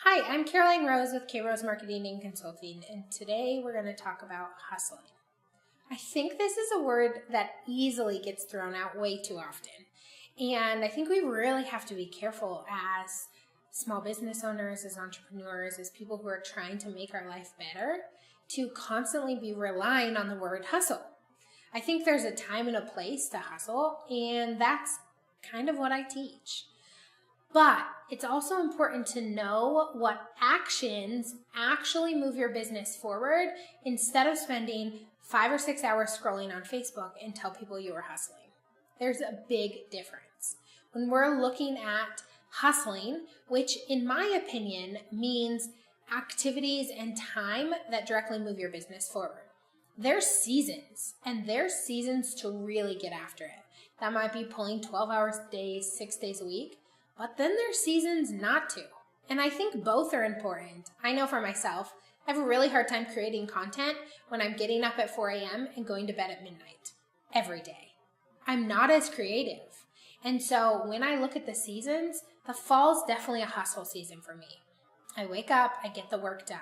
Hi, I'm KRose with KRose Marketing Consulting, and today we're going to talk about hustling. I think this is a word that easily gets thrown out way too often, and I think we really have to be careful as small business owners, as entrepreneurs, as people who are trying to make our life better, to constantly be relying on the word hustle. I think there's a time and a place to hustle, and that's kind of what I teach. But it's also important to know what actions actually move your business forward instead of spending 5 or 6 hours scrolling on Facebook and tell people you are hustling. There's a big difference. When we're looking at hustling, which in my opinion means activities and time that directly move your business forward. There's seasons, and there's seasons to really get after it. That might be pulling 12 hours a day, 6 days a week. But then there's seasons not to. And I think both are important. I know for myself, I have a really hard time creating content when I'm getting up at 4 a.m. and going to bed at midnight every day. I'm not as creative. And so when I look at the seasons, the fall's definitely a hustle season for me. I wake up, I get the work done.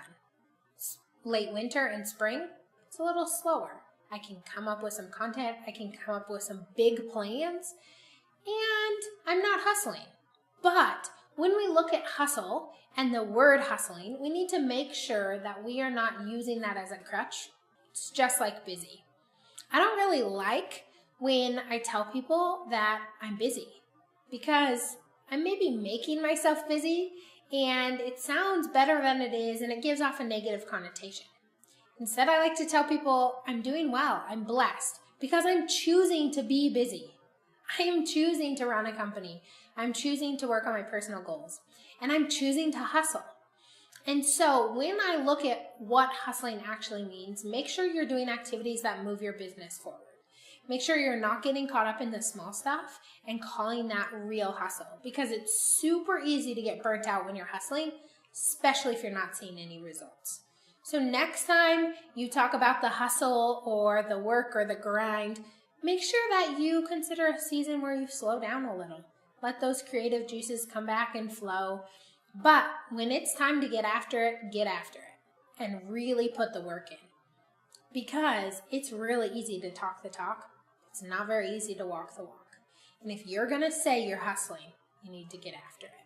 Late winter and spring, it's a little slower. I can come up with some content, I can come up with some big plans, and I'm not hustling. But when we look at hustle and the word hustling, we need to make sure that we are not using that as a crutch. It's just like busy. I don't really like when I tell people that I'm busy because I'm maybe making myself busy and it sounds better than it is and it gives off a negative connotation. Instead, I like to tell people I'm doing well, I'm blessed because I'm choosing to be busy. I am choosing to run a company. I'm choosing to work on my personal goals. And I'm choosing to hustle. And so when I look at what hustling actually means, make sure you're doing activities that move your business forward. Make sure you're not getting caught up in the small stuff and calling that real hustle. Because it's super easy to get burnt out when you're hustling, especially if you're not seeing any results. So next time you talk about the hustle or the work or the grind, make sure that you consider a season where you slow down a little. Let those creative juices come back and flow. But when it's time to get after it and really put the work in. Because it's really easy to talk the talk. It's not very easy to walk the walk. And if you're going to say you're hustling, you need to get after it.